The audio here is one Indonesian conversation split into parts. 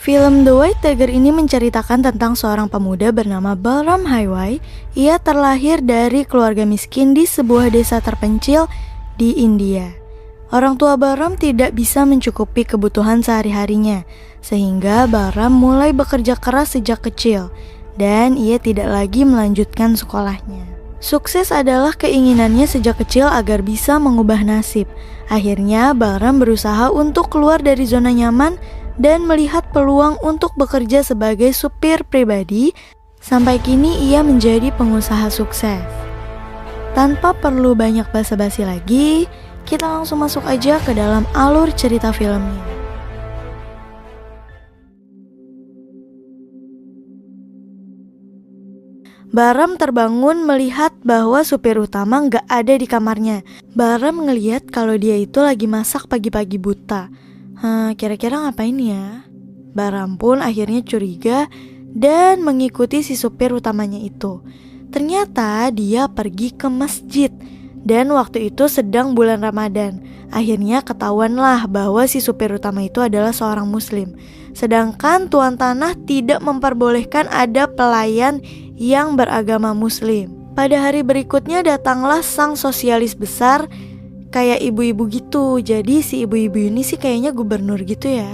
Film The White Tiger ini menceritakan tentang seorang pemuda bernama Balram Highway. Ia terlahir dari keluarga miskin di sebuah desa terpencil di India. Orang tua Balram tidak bisa mencukupi kebutuhan sehari-harinya, sehingga Balram mulai bekerja keras sejak kecil, dan ia tidak lagi melanjutkan sekolahnya. Sukses adalah keinginannya sejak kecil agar bisa mengubah nasib. Akhirnya Balram berusaha untuk keluar dari zona nyaman dan melihat peluang untuk bekerja sebagai supir pribadi. Sampai kini ia menjadi pengusaha sukses. Tanpa perlu banyak basa-basi lagi, kita langsung masuk aja ke dalam alur cerita filmnya. Balram terbangun melihat bahwa supir utama nggak ada di kamarnya. Balram ngelihat kalau dia itu lagi masak pagi-pagi buta. Kira-kira ngapain ya? Balram pun akhirnya curiga dan mengikuti si supir utamanya itu. Ternyata dia pergi ke masjid dan waktu itu sedang bulan Ramadan. Akhirnya ketahuanlah bahwa si supir utama itu adalah seorang muslim. Sedangkan tuan tanah tidak memperbolehkan ada pelayan yang beragama muslim. Pada hari berikutnya datanglah sang sosialis besar, kayak ibu-ibu gitu. Jadi si ibu-ibu ini sih kayaknya gubernur gitu ya.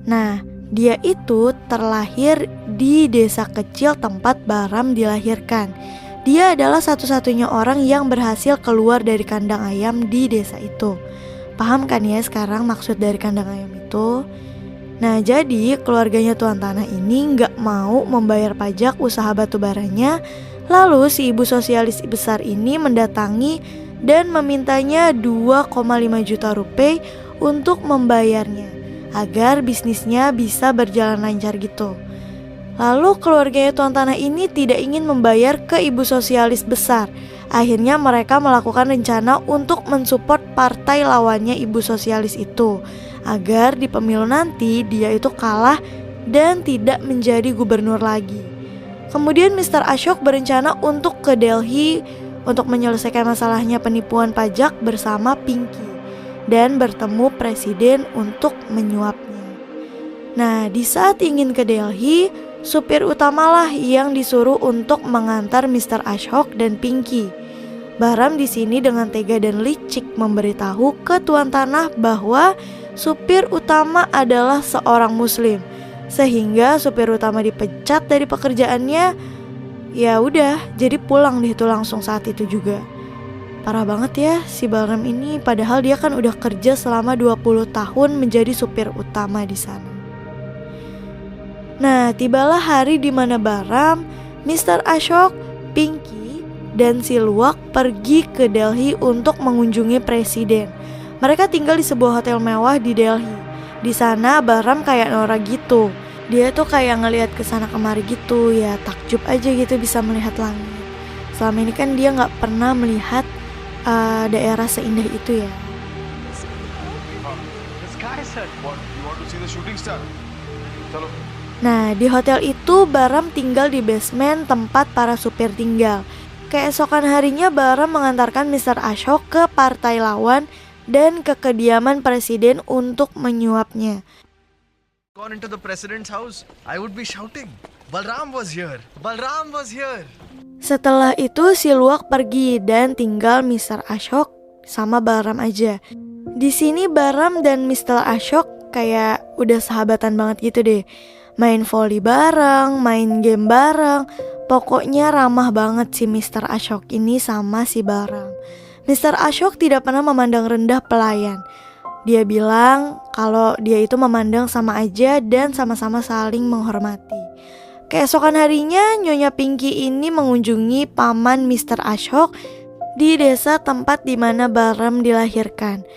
Nah, dia itu terlahir di desa kecil tempat Balram dilahirkan. Dia adalah satu-satunya orang yang berhasil keluar dari kandang ayam di desa itu. Paham kan ya sekarang maksud dari kandang ayam itu? Nah, jadi keluarganya tuan tanah ini nggak mau membayar pajak usaha batubaranya. Lalu si ibu sosialis besar ini mendatangi dan memintanya 2,5 juta rupiah untuk membayarnya agar bisnisnya bisa berjalan lancar gitu. Lalu keluarganya tuan tanah ini tidak ingin membayar ke ibu sosialis besar. Akhirnya mereka melakukan rencana untuk mensupport partai lawannya ibu sosialis itu, agar di pemilu nanti dia itu kalah dan tidak menjadi gubernur lagi. Kemudian Mr. Ashok berencana untuk ke Delhi untuk menyelesaikan masalahnya penipuan pajak bersama Pinky dan bertemu presiden untuk menyuapnya. Nah, di saat ingin ke Delhi, supir utamalah yang disuruh untuk mengantar Mr. Ashok dan Pinky. Balram di sini dengan tega dan licik memberitahu ke tuan tanah bahwa supir utama adalah seorang muslim, sehingga supir utama dipecat dari pekerjaannya. Ya udah, jadi pulang deh tuh langsung saat itu juga. Parah banget ya si Balram ini, padahal dia kan udah kerja selama 20 tahun menjadi supir utama di sana. Nah, tibalah hari di mana Balram, Mr. Ashok, Pinky, dan si Luwak pergi ke Delhi untuk mengunjungi presiden. Mereka tinggal di sebuah hotel mewah di Delhi. Di sana Balram kayak norak gitu. Dia tuh kayak ngelihat kesana kemari gitu, ya takjub aja gitu bisa melihat langit. Selama ini kan dia nggak pernah melihat daerah seindah itu ya. Nah, di hotel itu Balram tinggal di basement tempat para supir tinggal. Keesokan harinya Balram mengantarkan Mr. Ashok ke partai lawan dan ke kediaman presiden untuk menyuapnya. Gone into the president's house, I would be shouting, Balram was here, Balram was here. Setelah itu si Luwak pergi dan tinggal Mr. Ashok sama Balram aja. Di sini Balram dan Mr. Ashok kayak udah sahabatan banget gitu deh. Main volley bareng, main game bareng. Pokoknya ramah banget si Mr. Ashok ini sama si Balram. Mr. Ashok tidak pernah memandang rendah pelayan. Dia bilang kalau dia itu memandang sama aja dan sama-sama saling menghormati. Keesokan harinya Nyonya Pinky ini mengunjungi paman Mr. Ashok di desa tempat di mana Balram dilahirkan.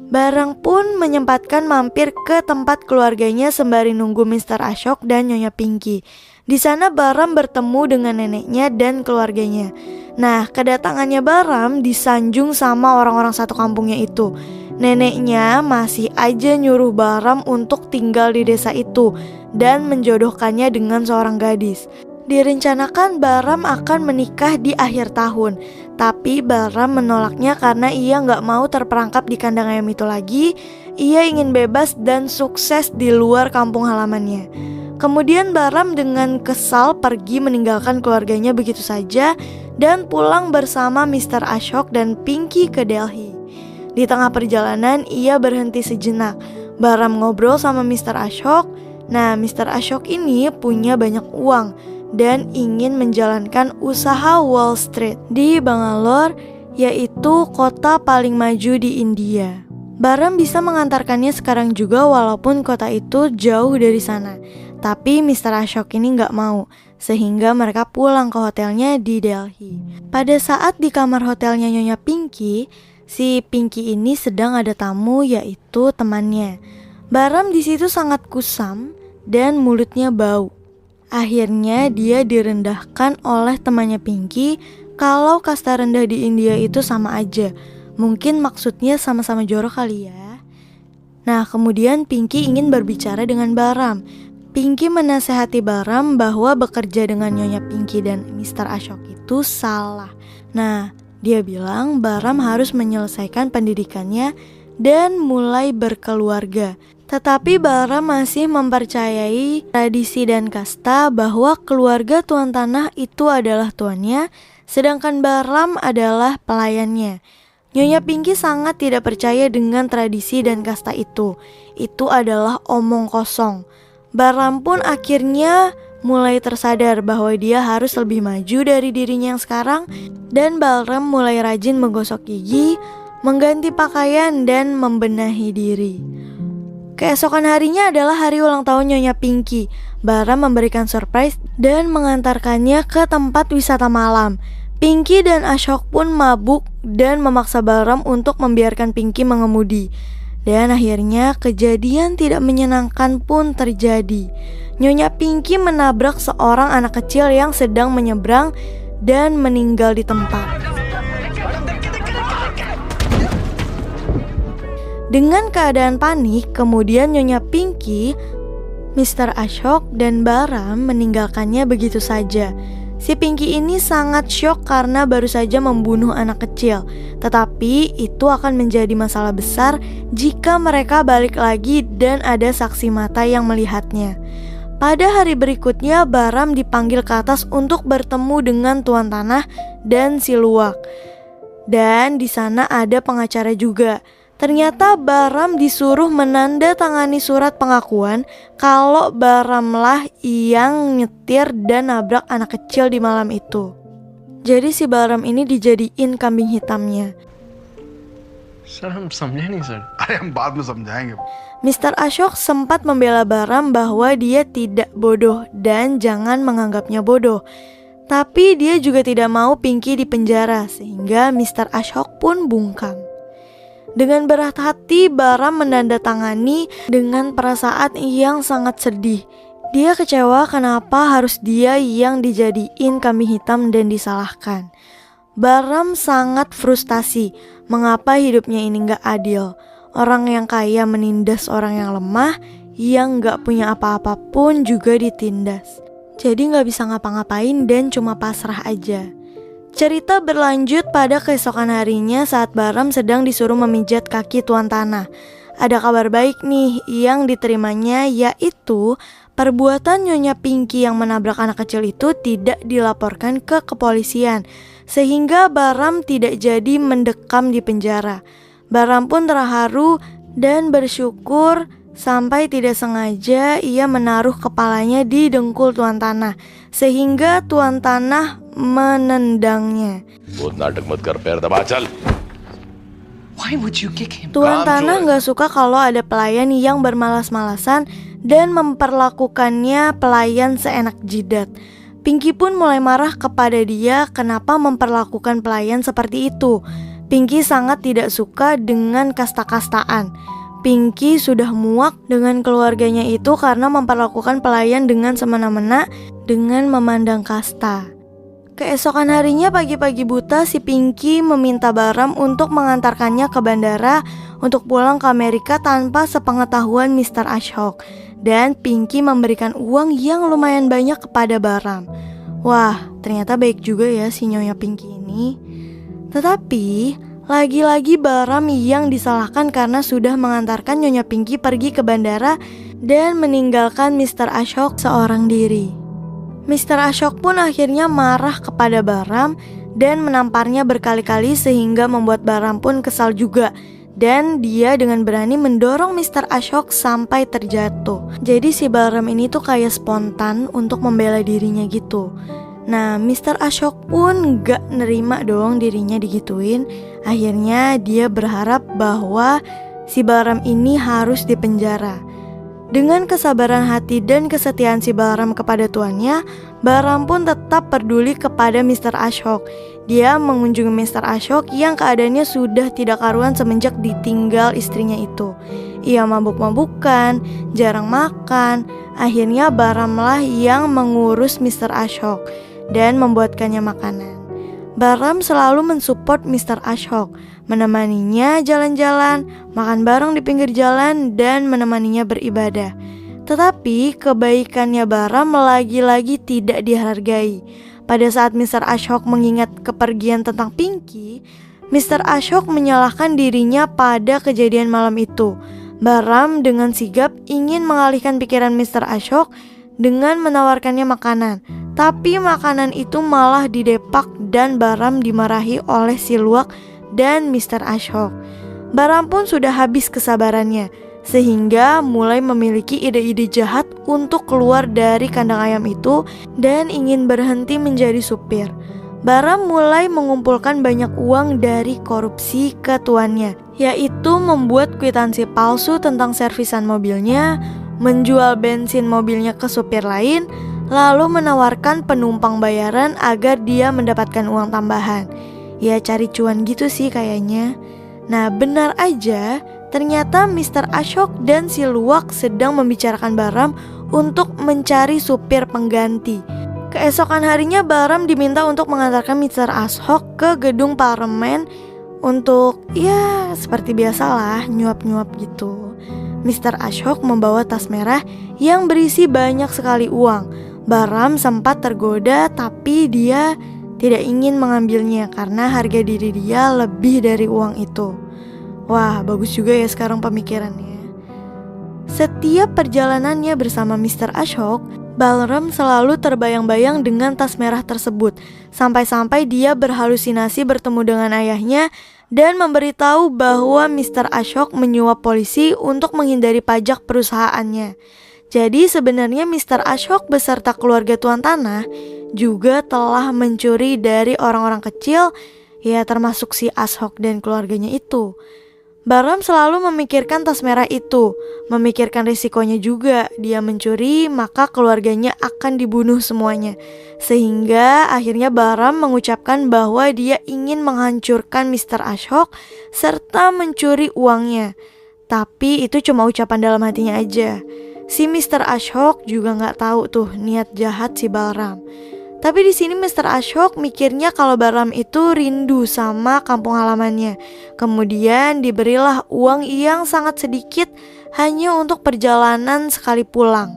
Balram pun menyempatkan mampir ke tempat keluarganya sembari nunggu Mr. Ashok dan Nyonya Pinky. Di sana Balram bertemu dengan neneknya dan keluarganya. Nah, kedatangannya Balram disanjung sama orang-orang satu kampungnya itu. Neneknya masih aja nyuruh Balram untuk tinggal di desa itu dan menjodohkannya dengan seorang gadis. Direncanakan Balram akan menikah di akhir tahun, tapi Balram menolaknya karena ia nggak mau terperangkap di kandang ayam itu lagi. ia ingin bebas dan sukses di luar kampung halamannya. Kemudian Bahram dengan kesal pergi meninggalkan keluarganya begitu saja dan pulang bersama Mr. Ashok dan Pinky ke Delhi. Di tengah perjalanan ia berhenti sejenak. Bahram ngobrol sama Mr. Ashok. Nah, Mr. Ashok ini punya banyak uang dan ingin menjalankan usaha Wall Street di Bangalore, yaitu kota paling maju di India. Bahram bisa mengantarkannya sekarang juga walaupun kota itu jauh dari sana. Tapi Mr. Ashok ini gak mau, sehingga mereka pulang ke hotelnya di Delhi. Pada saat di kamar hotelnya Nyonya Pinky, si Pinky ini sedang ada tamu, yaitu temannya. Bahram di situ sangat kusam dan mulutnya bau. Akhirnya dia direndahkan oleh temannya Pinky kalau kasta rendah di India itu sama aja. Mungkin maksudnya sama-sama jorok kali ya. Nah, kemudian Pinky ingin berbicara dengan Bahram. Pinky menasehati Bahram bahwa bekerja dengan Nyonya Pinky dan Mr. Ashok itu salah. Nah, dia bilang Bahram harus menyelesaikan pendidikannya dan mulai berkeluarga. Tetapi Bahram masih mempercayai tradisi dan kasta bahwa keluarga tuan tanah itu adalah tuannya, sedangkan Bahram adalah pelayannya. Nyonya Pinky sangat tidak percaya dengan tradisi dan kasta itu. Itu adalah omong kosong. Bahram pun akhirnya mulai tersadar bahwa dia harus lebih maju dari dirinya yang sekarang, dan Bahram mulai rajin menggosok gigi, mengganti pakaian, dan membenahi diri. Keesokan harinya adalah hari ulang tahun Nyonya Pinky. Bahram memberikan surprise dan mengantarkannya ke tempat wisata malam. Pinky dan Ashok pun mabuk dan memaksa Bahram untuk membiarkan Pinky mengemudi. Dan akhirnya kejadian tidak menyenangkan pun terjadi. Nyonya Pinky menabrak seorang anak kecil yang sedang menyeberang dan meninggal di tempat. Dengan keadaan panik, kemudian Nyonya Pinky, Mr. Ashok, dan Bahram meninggalkannya begitu saja. Si Pinky ini sangat syok karena baru saja membunuh anak kecil. Tetapi itu akan menjadi masalah besar jika mereka balik lagi dan ada saksi mata yang melihatnya. Pada hari berikutnya, Bahram dipanggil ke atas untuk bertemu dengan tuan tanah dan si luwak. Dan di sana ada pengacara juga. Ternyata Bahram disuruh menandatangani surat pengakuan kalau Bahramlah yang nyetir dan nabrak anak kecil di malam itu. Jadi si Bahram ini dijadiin kambing hitamnya. Sir, hum samjhe nahi sir. अरे हम बाद में समझाएंगे. Mr. Ashok sempat membela Bahram bahwa dia tidak bodoh dan jangan menganggapnya bodoh. Tapi dia juga tidak mau Pinky dipenjara, sehingga Mr. Ashok pun bungkam. Dengan berat hati, Bahram menandatangani dengan perasaan yang sangat sedih. Dia kecewa kenapa harus dia yang dijadiin kambing hitam dan disalahkan. Bahram sangat frustasi, mengapa hidupnya ini gak adil. Orang yang kaya menindas orang yang lemah, yang gak punya apa-apa pun juga ditindas. Jadi gak bisa ngapa-ngapain dan cuma pasrah aja. Cerita berlanjut pada keesokan harinya saat Bahram sedang disuruh memijat kaki tuan tanah. Ada kabar baik nih yang diterimanya, yaitu perbuatan Nyonya Pinky yang menabrak anak kecil itu tidak dilaporkan ke kepolisian, sehingga Bahram tidak jadi mendekam di penjara. Bahram pun terharu dan bersyukur sampai tidak sengaja ia menaruh kepalanya di dengkul tuan tanah, sehingga tuan tanah menendangnya. Why would you kick him? Tuan tanah gak suka kalau ada pelayan yang bermalas-malasan dan memperlakukannya pelayan seenak jidat. Pinky pun mulai marah kepada dia kenapa memperlakukan pelayan seperti itu. Pinky sangat tidak suka dengan kasta-kastaan. Pinky sudah muak dengan keluarganya itu karena memperlakukan pelayan dengan semena-mena dengan memandang kasta. Keesokan harinya pagi-pagi buta, si Pinky meminta Bahram untuk mengantarkannya ke bandara untuk pulang ke Amerika tanpa sepengetahuan Mr. Ashok. Dan Pinky memberikan uang yang lumayan banyak kepada Bahram. Wah, ternyata baik juga ya si Nyonya Pinky ini. Tetapi Lagi-lagi Balram yang disalahkan karena sudah mengantarkan Nyonya Pinky pergi ke bandara dan meninggalkan Mr. Ashok seorang diri. Mr. Ashok pun akhirnya marah kepada Balram dan menamparnya berkali-kali sehingga membuat Balram pun kesal juga. Dan dia dengan berani mendorong Mr. Ashok sampai terjatuh. Jadi si Balram ini tuh kayak spontan untuk membela dirinya gitu. Nah, Mr. Ashok pun gak nerima dong dirinya digituin. Akhirnya dia berharap bahwa si Balram ini harus dipenjara. Dengan kesabaran hati dan kesetiaan si Balram kepada tuannya, Balram pun tetap peduli kepada Mr. Ashok. Dia mengunjungi Mr. Ashok yang keadaannya sudah tidak karuan semenjak ditinggal istrinya itu. Ia mabuk-mabukan, jarang makan. Akhirnya Balramlah yang mengurus Mr. Ashok dan membuatkannya makanan. Balram selalu mensupport Mr. Ashok, menemaninya jalan-jalan, makan bareng di pinggir jalan, dan menemaninya beribadah. Tetapi kebaikannya Balram lagi-lagi tidak dihargai. Pada saat Mr. Ashok mengingat kepergian tentang Pinky, Mr. Ashok menyalahkan dirinya pada kejadian malam itu. Balram dengan sigap ingin mengalihkan pikiran Mr. Ashok dengan menawarkannya makanan. Tapi makanan itu malah didepak dan Balram dimarahi oleh si Luwak dan Mr. Ashok. Balram pun sudah habis kesabarannya, sehingga mulai memiliki ide-ide jahat untuk keluar dari kandang ayam itu dan ingin berhenti menjadi supir. Balram mulai mengumpulkan banyak uang dari korupsi ke tuannya, yaitu membuat kwitansi palsu tentang servisan mobilnya, menjual bensin mobilnya ke supir lain, lalu menawarkan penumpang bayaran agar dia mendapatkan uang tambahan. Ya cari cuan gitu sih kayaknya. Nah benar aja, ternyata Mr. Ashok dan si Luwak sedang membicarakan Balram untuk mencari supir pengganti. Keesokan harinya Balram diminta untuk mengantarkan Mr. Ashok ke gedung parlemen untuk ya seperti biasalah nyuap-nyuap gitu. Mr. Ashok membawa tas merah yang berisi banyak sekali uang. Balram sempat tergoda tapi dia tidak ingin mengambilnya karena harga diri dia lebih dari uang itu. Wah, bagus juga ya sekarang pemikirannya. Setiap perjalanannya bersama Mr. Ashok, Balram selalu terbayang-bayang dengan tas merah tersebut. Sampai-sampai dia berhalusinasi bertemu dengan ayahnya dan memberitahu bahwa Mr. Ashok menyuap polisi untuk menghindari pajak perusahaannya. Jadi sebenarnya Mr. Ashok beserta keluarga tuan tanah juga telah mencuri dari orang-orang kecil, ya termasuk si Ashok dan keluarganya itu. Balram selalu memikirkan tas merah itu, memikirkan risikonya juga. Dia mencuri, maka keluarganya akan dibunuh semuanya. Sehingga akhirnya Balram mengucapkan bahwa dia ingin menghancurkan Mr. Ashok serta mencuri uangnya. Tapi itu cuma ucapan dalam hatinya aja. Si Mr. Ashok juga gak tahu tuh niat jahat si Balram. Tapi di sini Mr. Ashok mikirnya kalau Balram itu rindu sama kampung halamannya. Kemudian diberilah uang yang sangat sedikit hanya untuk perjalanan sekali pulang.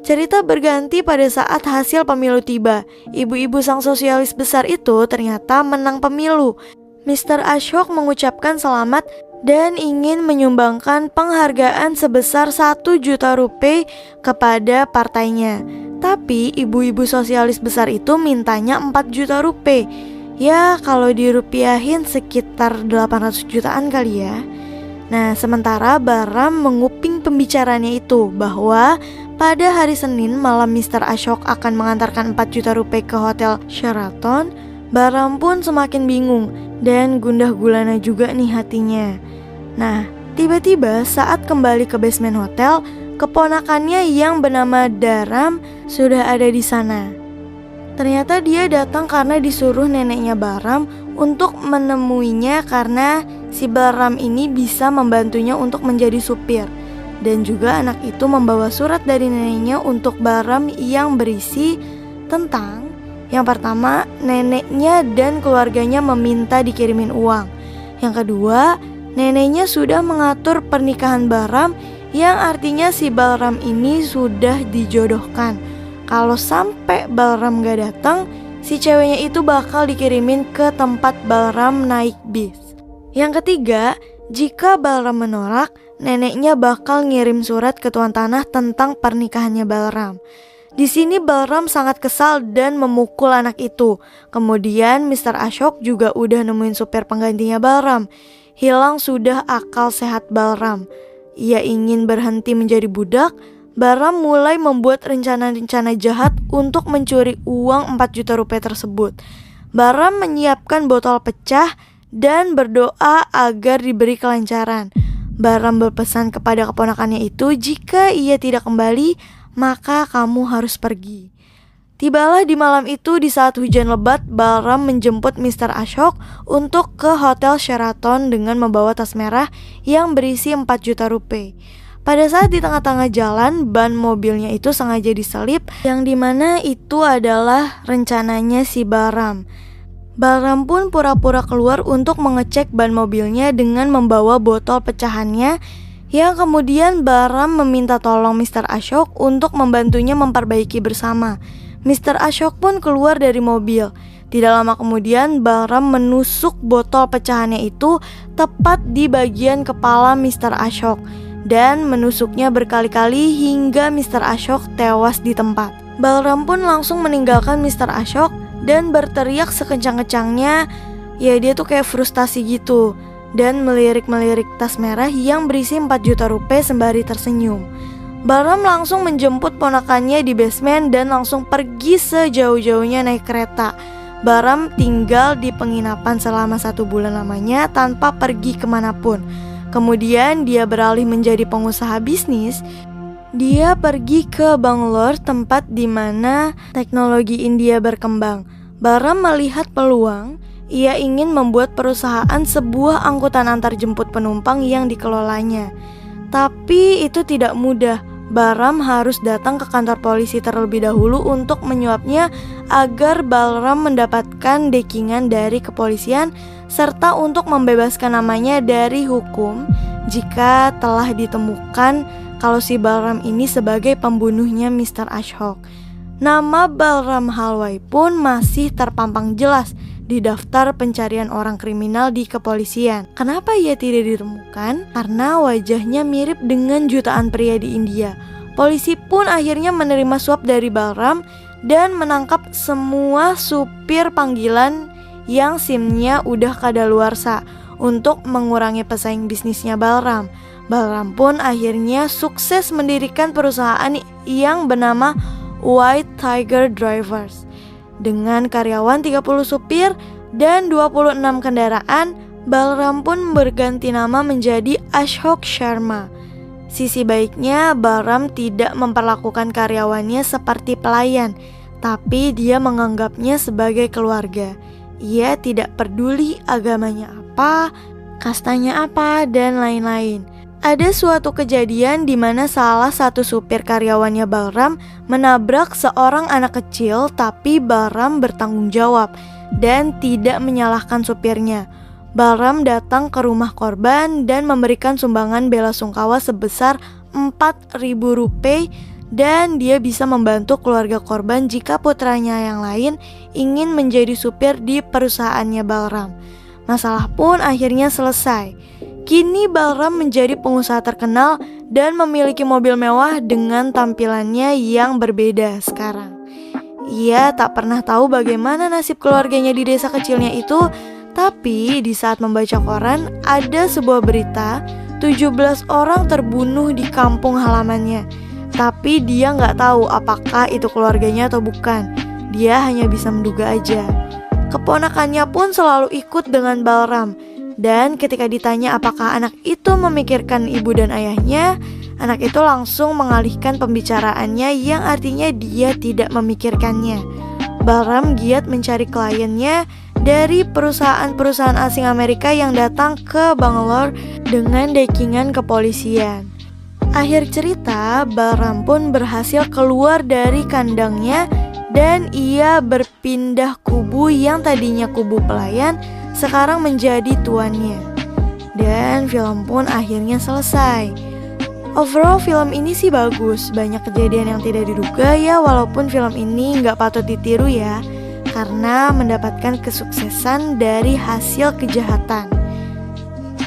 Cerita berganti pada saat hasil pemilu tiba. Ibu-ibu sang sosialis besar itu ternyata menang pemilu. Mr. Ashok mengucapkan selamat dan ingin menyumbangkan penghargaan sebesar 1 juta rupiah kepada partainya. Tapi ibu-ibu sosialis besar itu mintanya 4 juta rupiah. Ya kalau dirupiahin sekitar 800 jutaan kali ya. Nah sementara Balram menguping pembicaranya itu bahwa pada hari Senin malam Mr. Ashok akan mengantarkan 4 juta rupiah ke Hotel Sheraton. Balram pun semakin bingung dan gundah gulana juga nih hatinya. Nah, tiba-tiba saat kembali ke basement hotel, keponakannya yang bernama Dharam sudah ada di sana. Ternyata dia datang karena disuruh neneknya Balram untuk menemuinya karena si Balram ini bisa membantunya untuk menjadi supir. Dan juga anak itu membawa surat dari neneknya untuk Balram yang berisi tentang yang pertama, neneknya dan keluarganya meminta dikirimin uang. Yang kedua, neneknya sudah mengatur pernikahan Balram yang artinya si Balram ini sudah dijodohkan. Kalau sampai Balram gak datang, si ceweknya itu bakal dikirimin ke tempat Balram naik bis. Yang ketiga, jika Balram menolak, neneknya bakal ngirim surat ke Tuan Tanah tentang pernikahannya Balram. Di sini Balram sangat kesal dan memukul anak itu. Kemudian Mr. Ashok juga udah nemuin supir penggantinya Balram. Hilang sudah akal sehat Balram. Ia ingin berhenti menjadi budak. Balram mulai membuat rencana-rencana jahat untuk mencuri uang 4 juta rupiah tersebut. Balram menyiapkan botol pecah dan berdoa agar diberi kelancaran. Balram berpesan kepada keponakannya itu, jika ia tidak kembali, maka kamu harus pergi. Tibalah di malam itu, di saat hujan lebat, Balram menjemput Mr. Ashok untuk ke Hotel Sheraton dengan membawa tas merah yang berisi 4 juta rupiah. Pada saat di tengah-tengah jalan, ban mobilnya itu sengaja diselip, yang dimana itu adalah rencananya si Balram. Balram pun pura-pura keluar untuk mengecek ban mobilnya dengan membawa botol pecahannya, yang kemudian Balram meminta tolong Mr. Ashok untuk membantunya memperbaiki bersama. Mr. Ashok pun keluar dari mobil. Tidak lama kemudian Balram menusuk botol pecahannya itu tepat di bagian kepala Mr. Ashok dan menusuknya berkali-kali hingga Mr. Ashok tewas di tempat. Balram pun langsung meninggalkan Mr. Ashok dan berteriak sekencang-kencangnya. Ya, dia tuh kayak frustasi gitu, dan melirik-melirik tas merah yang berisi 4 juta rupiah sembari tersenyum. Balram langsung menjemput ponakannya di basement dan langsung pergi sejauh-jauhnya naik kereta. Balram tinggal di penginapan selama 1 bulan lamanya tanpa pergi kemanapun. Kemudian dia beralih menjadi pengusaha bisnis. Dia pergi ke Bangalore, tempat di mana teknologi India berkembang. Balram melihat peluang. Ia ingin membuat perusahaan sebuah angkutan antarjemput penumpang yang dikelolanya. Tapi itu tidak mudah. Balram harus datang ke kantor polisi terlebih dahulu untuk menyuapnya agar Balram mendapatkan dekingan dari kepolisian serta untuk membebaskan namanya dari hukum jika telah ditemukan kalau si Balram ini sebagai pembunuhnya Mr. Ashok. Nama Balram Halwai pun masih terpampang jelas di daftar pencarian orang kriminal di kepolisian. Kenapa ia tidak ditemukan? Karena wajahnya mirip dengan jutaan pria di India. Polisi pun akhirnya menerima suap dari Balram dan menangkap semua supir panggilan yang SIM-nya udah kadaluarsa untuk mengurangi pesaing bisnisnya Balram. Balram pun akhirnya sukses mendirikan perusahaan yang bernama White Tiger Drivers. Dengan karyawan 30 supir dan 26 kendaraan, Balram pun berganti nama menjadi Ashok Sharma. Sisi baiknya, Balram tidak memperlakukan karyawannya seperti pelayan, tapi dia menganggapnya sebagai keluarga. Ia tidak peduli agamanya apa, kastanya apa, dan lain-lain. Ada suatu kejadian di mana salah satu supir karyawannya Balram menabrak seorang anak kecil, tapi Balram bertanggung jawab dan tidak menyalahkan supirnya. Balram datang ke rumah korban dan memberikan sumbangan belasungkawa sebesar 4.000 rupiah, dan dia bisa membantu keluarga korban jika putranya yang lain ingin menjadi supir di perusahaannya Balram. Masalah pun akhirnya selesai. Kini Balram menjadi pengusaha terkenal dan memiliki mobil mewah dengan tampilannya yang berbeda sekarang. Ia tak pernah tahu bagaimana nasib keluarganya di desa kecilnya itu, tapi di saat membaca koran ada sebuah berita 17 orang terbunuh di kampung halamannya. Tapi dia nggak tahu apakah itu keluarganya atau bukan. Dia hanya bisa menduga aja. Keponakannya pun selalu ikut dengan Balram. Dan ketika ditanya apakah anak itu memikirkan ibu dan ayahnya, anak itu langsung mengalihkan pembicaraannya yang artinya dia tidak memikirkannya. Balram giat mencari kliennya dari perusahaan-perusahaan asing Amerika yang datang ke Bangalore dengan dekingan kepolisian. Akhir cerita, Balram pun berhasil keluar dari kandangnya dan ia berpindah kubu yang tadinya kubu pelayan sekarang menjadi tuannya. Dan film pun akhirnya selesai. Overall film ini sih bagus, banyak kejadian yang tidak diduga ya, walaupun film ini nggak patut ditiru ya, karena mendapatkan kesuksesan dari hasil kejahatan.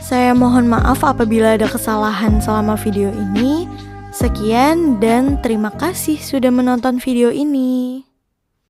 Saya mohon maaf apabila ada kesalahan selama video ini. Sekian dan terima kasih sudah menonton video ini.